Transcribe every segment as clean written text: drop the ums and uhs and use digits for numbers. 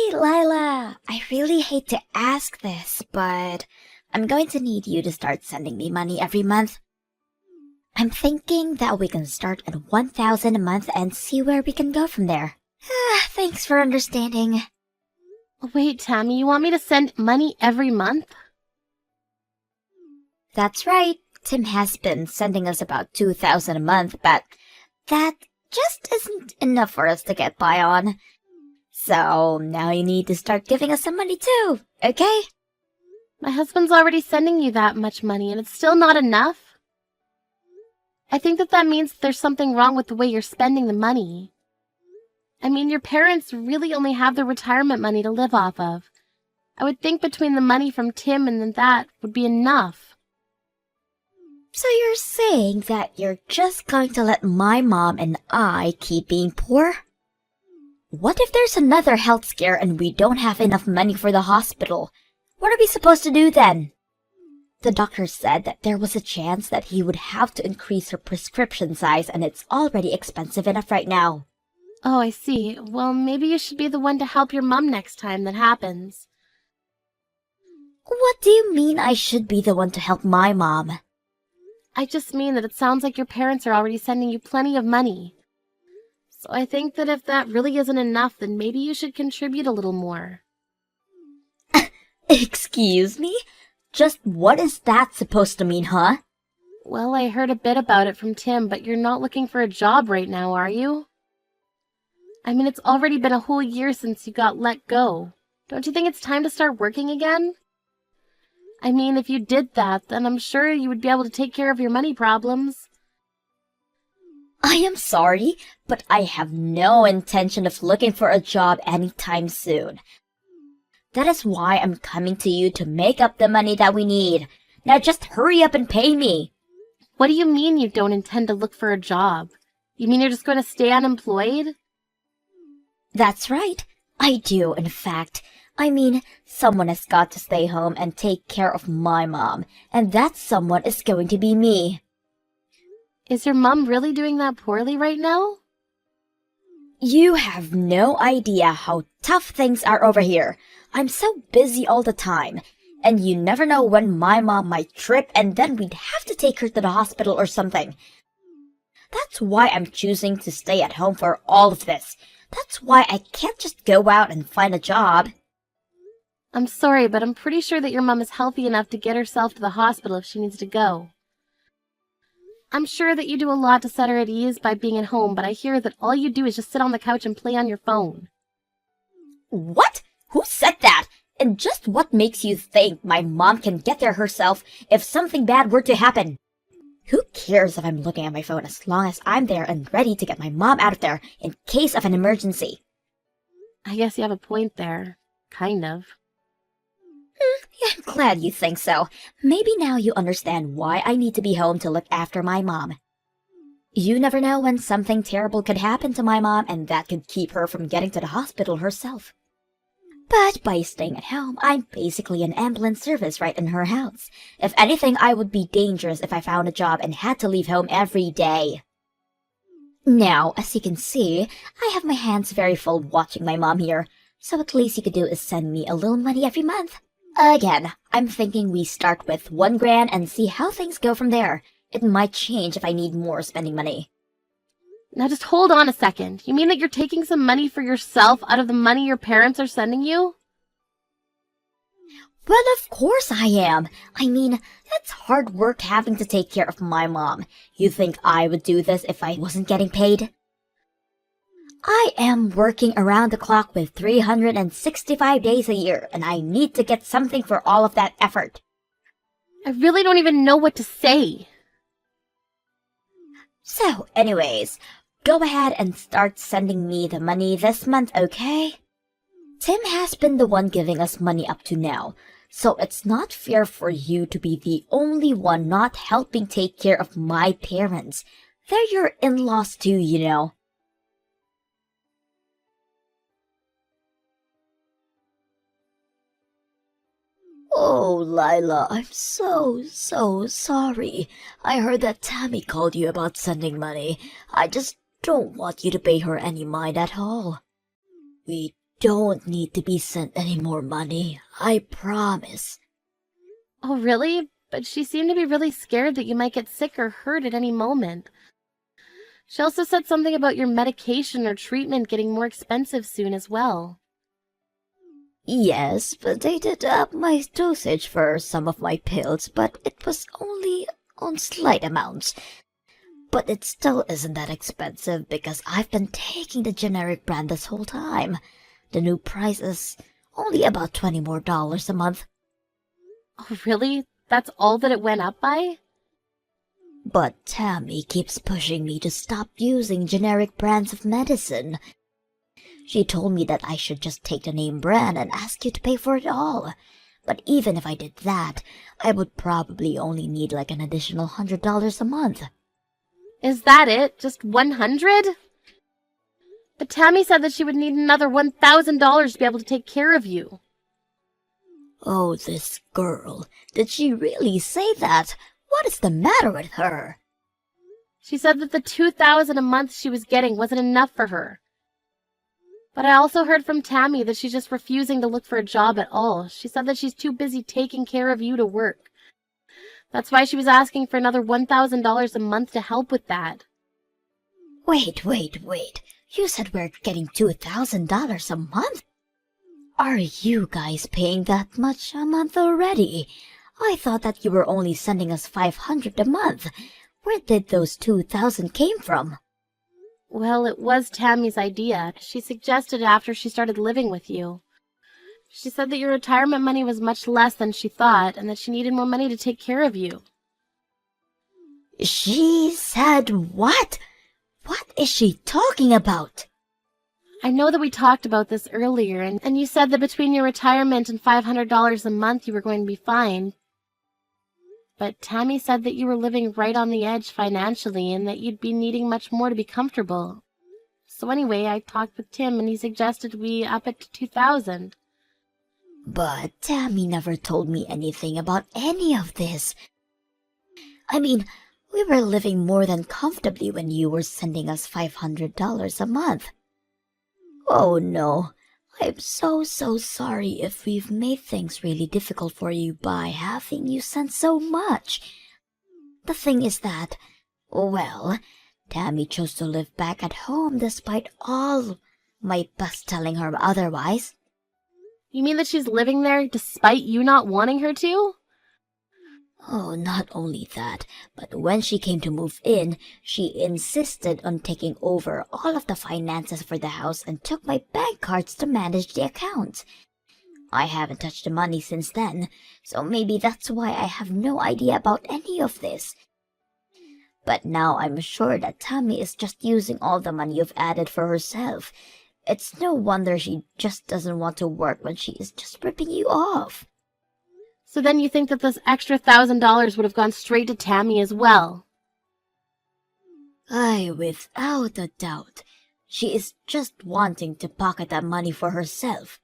Hey, Lila, I really hate to ask this, but I'm going to need you to start sending me money every month. I'm thinking that we can start at 1,000 a month and see where we can go from there. Thanks for understanding. Wait, Tammy, you want me to send money every month? That's right. Tim has been sending us about 2,000 a month, but that just isn't enough for us to get by on. So now you need to start giving us some money too, okay? My husband's already sending you that much money, and it's still not enough. I think that means there's something wrong with the way you're spending the money. I mean, your parents really only have their retirement money to live off of. I would think between the money from Tim and then that would be enough. So you're saying that you're just going to let my mom and I keep being poor? What if there's another health scare and we don't have enough money for the hospital? What are we supposed to do then? The doctor said that there was a chance that he would have to increase her prescription size, and it's already expensive enough right now. Oh, I see. Well, maybe you should be the one to help your mom next time that happens. What do you mean I should be the one to help my mom? I just mean that it sounds like your parents are already sending you plenty of money. So I think that if that really isn't enough, then maybe you should contribute a little more. Excuse me? Just what is that supposed to mean, huh? Well, I heard a bit about it from Tim, but you're not looking for a job right now, are you? I mean, it's already been a whole year since you got let go. Don't you think it's time to start working again? I mean, if you did that, then I'm sure you would be able to take care of your money problems. I am sorry, but I have no intention of looking for a job anytime soon. That is why I'm coming to you to make up the money that we need. Now just hurry up and pay me. What do you mean you don't intend to look for a job? You mean you're just going to stay unemployed? That's right. I do, in fact. I mean, someone has got to stay home and take care of my mom, and that someone is going to be me. Is your mom really doing that poorly right now? You have no idea how tough things are over here. I'm so busy all the time, and you never know when my mom might trip and then we'd have to take her to the hospital or something. That's why I'm choosing to stay at home for all of this. That's why I can't just go out and find a job. I'm sorry, but I'm pretty sure that your mom is healthy enough to get herself to the hospital if she needs to go. I'm sure that you do a lot to set her at ease by being at home, but I hear that all you do is just sit on the couch and play on your phone. What? Who said that? And just what makes you think my mom can get there herself if something bad were to happen? Who cares if I'm looking at my phone as long as I'm there and ready to get my mom out of there in case of an emergency? I guess you have a point there. Kind of. Yeah, I'm glad you think so. Maybe now you understand why I need to be home to look after my mom. You never know when something terrible could happen to my mom, and that could keep her from getting to the hospital herself. But by staying at home, I'm basically an ambulance service right in her house. If anything, I would be dangerous if I found a job and had to leave home every day. Now, as you can see, I have my hands very full watching my mom here, so at least you could do is send me a little money every month. Again, I'm thinking we start with $1,000 and see how things go from there. It might change if I need more spending money. Now just hold on a second. You mean that you're taking some money for yourself out of the money your parents are sending you? Well, of course I am. I mean, that's hard work having to take care of my mom. You think I would do this if I wasn't getting paid? I am working around the clock with 365 days a year, and I need to get something for all of that effort. I really don't even know what to say. So, anyways, go ahead and start sending me the money this month, okay? Tim has been the one giving us money up to now, so it's not fair for you to be the only one not helping take care of my parents. They're your in-laws too, you know. Oh, Lila, I'm so sorry. I heard that Tammy called you about sending money. I just don't want you to pay her any mind at all. We don't need to be sent any more money. I promise. Oh, really? But she seemed to be really scared that you might get sick or hurt at any moment. She also said something about your medication or treatment getting more expensive soon as well. Yes, but they did up my dosage for some of my pills, but it was only on slight amounts. But it still isn't that expensive because I've been taking the generic brand this whole time. The new price is only about $20 more a month. Oh, really? That's all that it went up by? But Tammy keeps pushing me to stop using generic brands of medicine. She told me that I should just take the name brand and ask you to pay for it all. But even if I did that, I would probably only need like an additional $100 a month. Is that it? Just 100? But Tammy said that she would need another $1,000 to be able to take care of you. Oh, this girl. Did she really say that? What is the matter with her? She said that the $2,000 a month she was getting wasn't enough for her. But I also heard from Tammy that she's just refusing to look for a job at all. She said that she's too busy taking care of you to work. That's why she was asking for another $1,000 a month to help with that. Wait. You said we're getting $2,000 a month? Are you guys paying that much a month already? I thought that you were only sending us $500 a month. Where did those $2,000 came from? Well, it was Tammy's idea. She suggested it after she started living with you. She said that your retirement money was much less than she thought, and that she needed more money to take care of you. She said what? What is she talking about? I know that we talked about this earlier, and you said that between your retirement and $500 a month you were going to be fine. But Tammy said that you were living right on the edge financially and that you'd be needing much more to be comfortable. So anyway, I talked with Tim and he suggested we up it to $2,000. But Tammy never told me anything about any of this. I mean, we were living more than comfortably when you were sending us $500 a month. Oh no, I'm so sorry if we've made things really difficult for you by having you send so much. The thing is that, well, Tammy chose to live back at home despite all my best telling her otherwise. You mean that she's living there despite you not wanting her to? Oh, not only that, but when she came to move in, she insisted on taking over all of the finances for the house and took my bank cards to manage the account. I haven't touched the money since then, so maybe that's why I have no idea about any of this. But now I'm sure that Tammy is just using all the money you've added for herself. It's no wonder she just doesn't want to work when she is just ripping you off. So then you think that this extra $1,000 would have gone straight to Tammy as well? Aye, without a doubt. She is just wanting to pocket that money for herself.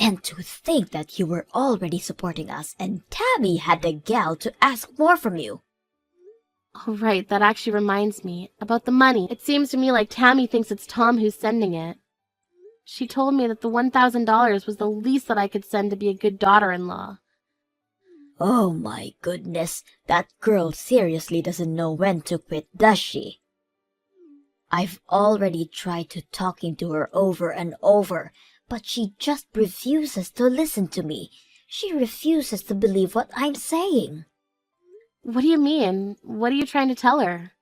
And to think that you were already supporting us and Tammy had the gall to ask more from you. Oh, right, that actually reminds me. About the money, it seems to me like Tammy thinks it's Tom who's sending it. She told me that the $1,000 was the least that I could send to be a good daughter-in-law. Oh my goodness, that girl seriously doesn't know when to quit, does she? I've already tried to talking to her over and over, but she just refuses to listen to me. She refuses to believe what I'm saying. What do you mean? What are you trying to tell her?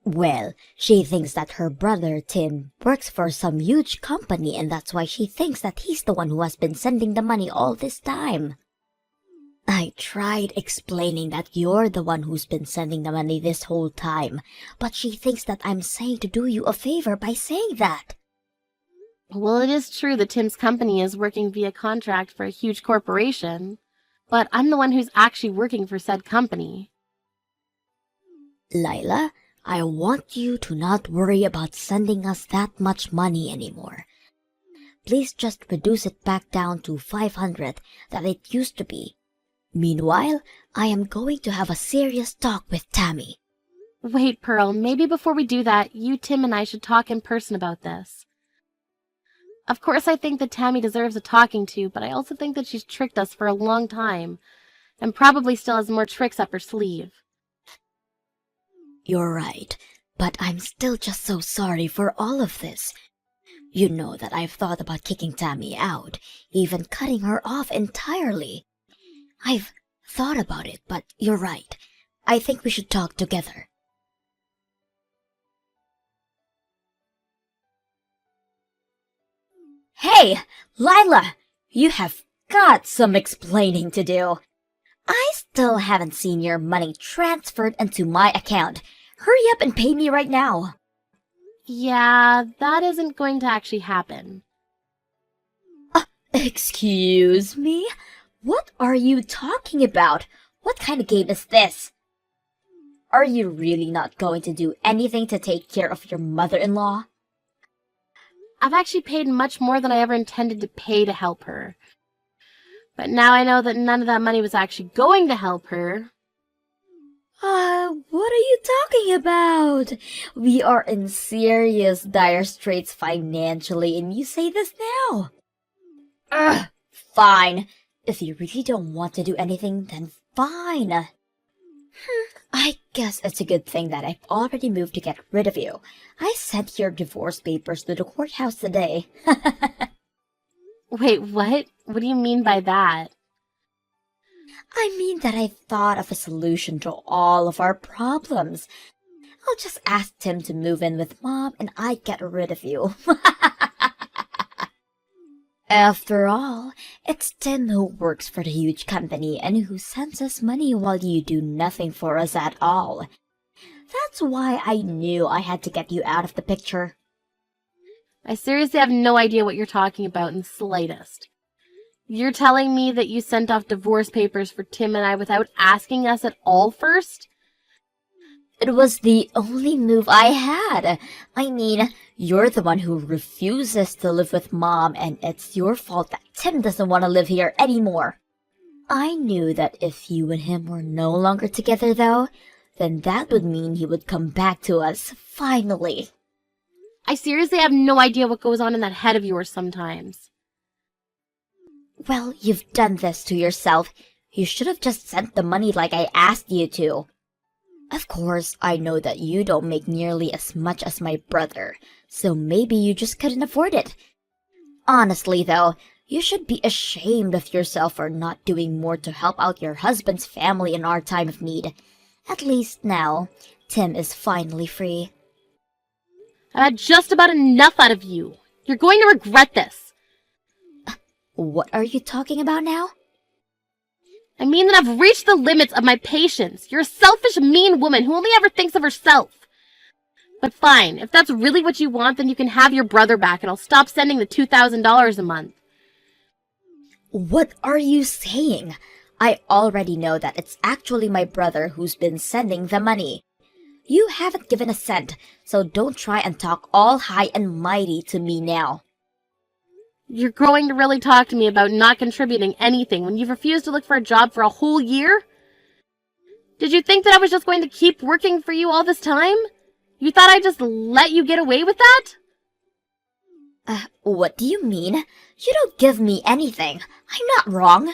Well, she thinks that her brother, Tim, works for some huge company and that's why she thinks that he's the one who has been sending the money all this time. I tried explaining that you're the one who's been sending the money this whole time, but she thinks that I'm saying to do you a favor by saying that. Well, it is true that Tim's company is working via contract for a huge corporation, but I'm the one who's actually working for said company. Lila, I want you to not worry about sending us that much money anymore. Please just reduce it back down to 500 that it used to be. Meanwhile, I am going to have a serious talk with Tammy. Wait, Pearl, maybe before we do that, you, Tim, and I should talk in person about this. Of course, I think that Tammy deserves a talking to, but I also think that she's tricked us for a long time, and probably still has more tricks up her sleeve. You're right, but I'm still just so sorry for all of this. You know that I've thought about kicking Tammy out, even cutting her off entirely. I've thought about it, but you're right. I think we should talk together. Hey, Lila! You have got some explaining to do. I still haven't seen your money transferred into my account. Hurry up and pay me right now. Yeah, that isn't going to actually happen. Excuse me? What are you talking about? What kind of game is this? Are you really not going to do anything to take care of your mother-in-law? I've actually paid much more than I ever intended to pay to help her. But now I know that none of that money was actually going to help her. What are you talking about? We are in serious dire straits financially, and you say this now? Fine. If you really don't want to do anything, then fine. I guess it's a good thing that I've already moved to get rid of you. I sent your divorce papers to the courthouse today. Wait, what? What do you mean by that? I mean that I thought of a solution to all of our problems. I'll just ask Tim to move in with Mom and I'd get rid of you. After all, it's Tim who works for the huge company and who sends us money while you do nothing for us at all. That's why I knew I had to get you out of the picture. I seriously have no idea what you're talking about in the slightest. You're telling me that you sent off divorce papers for Tim and I without asking us at all first? It was the only move I had. I mean, you're the one who refuses to live with Mom, and it's your fault that Tim doesn't want to live here anymore. I knew that if you and him were no longer together, though, then that would mean he would come back to us, finally. I seriously have no idea what goes on in that head of yours sometimes. Well, you've done this to yourself. You should have just sent the money like I asked you to. Of course, I know that you don't make nearly as much as my brother, so maybe you just couldn't afford it. Honestly, though, you should be ashamed of yourself for not doing more to help out your husband's family in our time of need. At least now, Tim is finally free. I've had just about enough out of you. You're going to regret this. What are you talking about now? I mean that I've reached the limits of my patience. You're a selfish, mean woman who only ever thinks of herself. But fine, if that's really what you want, then you can have your brother back and I'll stop sending the $2,000 a month. What are you saying? I already know that it's actually my brother who's been sending the money. You haven't given a cent, so don't try and talk all high and mighty to me now. You're going to really talk to me about not contributing anything when you've refused to look for a job for a whole year? Did you think that I was just going to keep working for you all this time? You thought I'd just let you get away with that? What do you mean? You don't give me anything. I'm not wrong.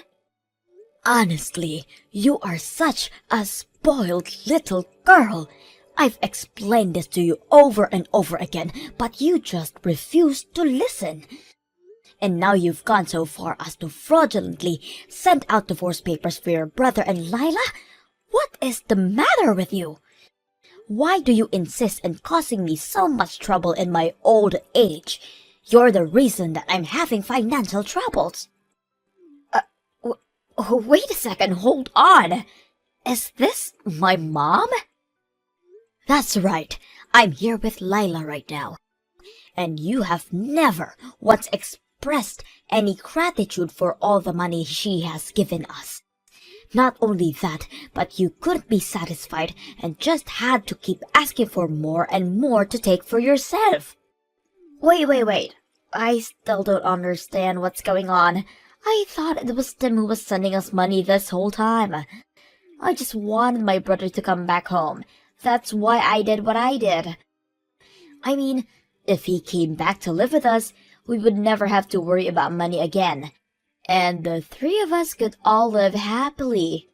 Honestly, you are such a spoiled little girl. I've explained this to you over and over again, but you just refuse to listen. And now you've gone so far as to fraudulently send out divorce papers for your brother and Lila? What is the matter with you? Why do you insist in causing me so much trouble in my old age? You're the reason that I'm having financial troubles. Wait a second, hold on. Is this my mom? That's right, I'm here with Lila right now. And you have never once expressed any gratitude for all the money she has given us. Not only that, but you couldn't be satisfied and just had to keep asking for more and more to take for yourself. Wait. I still don't understand what's going on. I thought it was Tim who was sending us money this whole time. I just wanted my brother to come back home. That's why I did what I did. I mean, if he came back to live with us, we would never have to worry about money again. And the three of us could all live happily.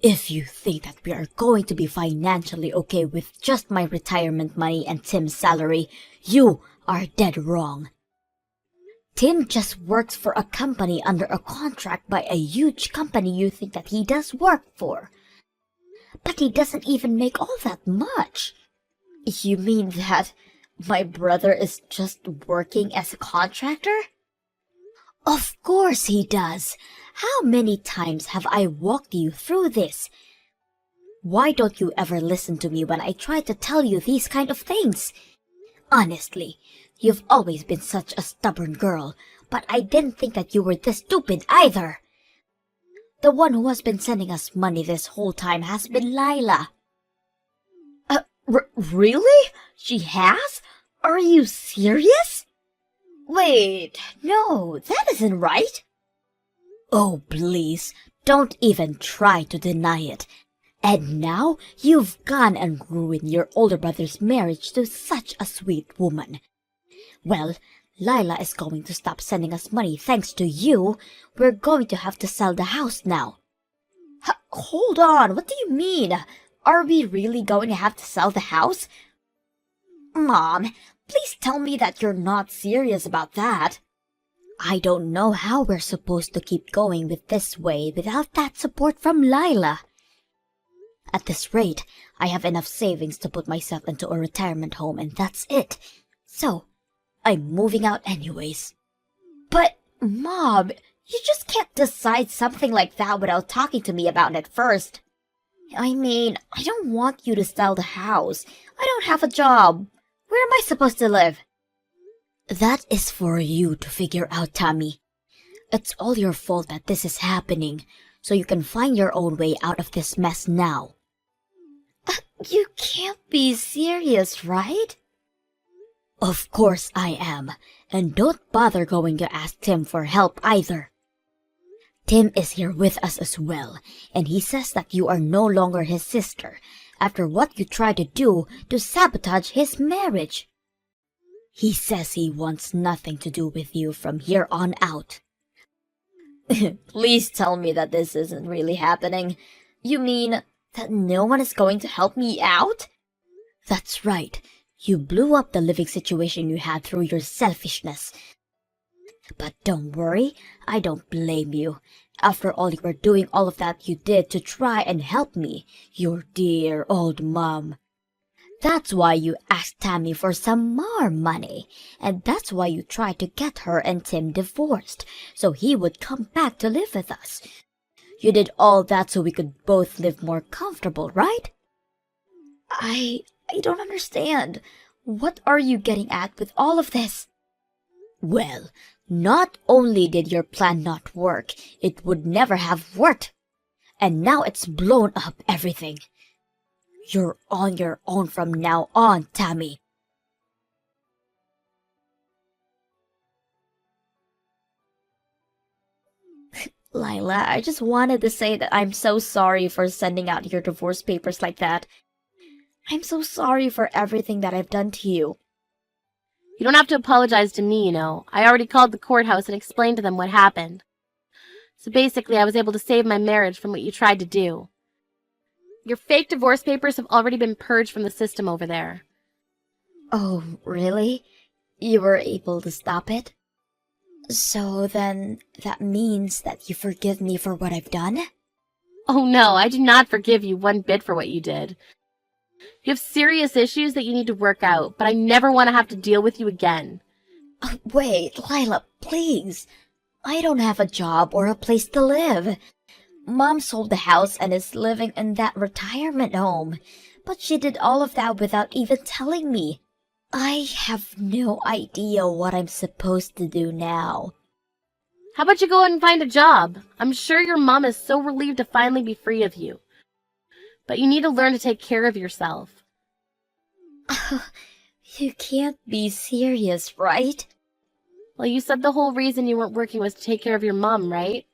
If you think that we are going to be financially okay with just my retirement money and Tim's salary, you are dead wrong. Tim just works for a company under a contract by a huge company you think that he does work for. But he doesn't even make all that much. You mean that my brother is just working as a contractor? Of course he does. How many times have I walked you through this? Why don't you ever listen to me when I try to tell you these kind of things? Honestly, you've always been such a stubborn girl, but I didn't think that you were this stupid either. The one who has been sending us money this whole time has been Lila. Really? She has? Are you serious? Wait, no, that isn't right. Oh, please, don't even try to deny it. And now you've gone and ruined your older brother's marriage to such a sweet woman. Well, Lila is going to stop sending us money thanks to you. We're going to have to sell the house now. Hold on, what do you mean? Are we really going to have to sell the house? Mom, please tell me that you're not serious about that. I don't know how we're supposed to keep going with this way without that support from Lila. At this rate, I have enough savings to put myself into a retirement home and that's it. So, I'm moving out anyways. But, Mom, you just can't decide something like that without talking to me about it first. I mean, I don't want you to sell the house. I don't have a job. Where am I supposed to live? That is for you to figure out, Tammy. It's all your fault that this is happening, so you can find your own way out of this mess now. You can't be serious, right? Of course I am, and don't bother going to ask Tim for help either. Tim is here with us as well, and he says that you are no longer his sister after what you tried to do to sabotage his marriage. He says he wants nothing to do with you from here on out. Please tell me that this isn't really happening. You mean that no one is going to help me out? That's right. You blew up the living situation you had through your selfishness. But don't worry, I don't blame you. After all, you were doing all of that you did to try and help me, your dear old mom. That's why you asked Tammy for some more money, and that's why you tried to get her and Tim divorced, so he would come back to live with us. You did all that so we could both live more comfortable, right? I don't understand. What are you getting at with all of this? Well, not only did your plan not work, it would never have worked. And now it's blown up everything. You're on your own from now on, Tammy. Lila, I just wanted to say that I'm so sorry for sending out your divorce papers like that. I'm so sorry for everything that I've done to you. You don't have to apologize to me, you know. I already called the courthouse and explained to them what happened. So basically, I was able to save my marriage from what you tried to do. Your fake divorce papers have already been purged from the system over there. Oh, really? You were able to stop it? So then, that means that you forgive me for what I've done? Oh no, I do not forgive you one bit for what you did. You have serious issues that you need to work out, but I never want to have to deal with you again. Wait, Lila, please. I don't have a job or a place to live. Mom sold the house and is living in that retirement home, but she did all of that without even telling me. I have no idea what I'm supposed to do now. How about you go out and find a job? I'm sure your mom is so relieved to finally be free of you. But you need to learn to take care of yourself. You can't be serious, right? Well, you said the whole reason you weren't working was to take care of your mom, right?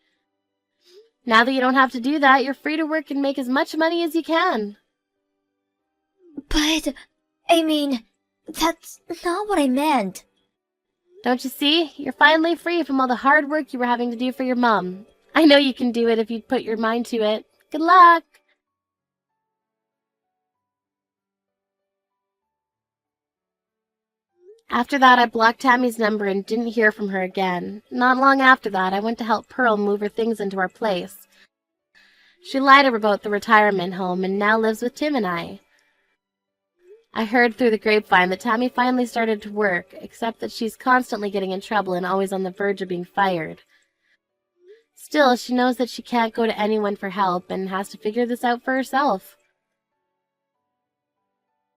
Now that you don't have to do that, you're free to work and make as much money as you can. But, I mean, that's not what I meant. Don't you see? You're finally free from all the hard work you were having to do for your mom. I know you can do it if you'd put your mind to it. Good luck! After that, I blocked Tammy's number and didn't hear from her again. Not long after that, I went to help Pearl move her things into our place. She lied about the retirement home and now lives with Tim and I. I heard through the grapevine that Tammy finally started to work, except that she's constantly getting in trouble and always on the verge of being fired. Still, she knows that she can't go to anyone for help and has to figure this out for herself.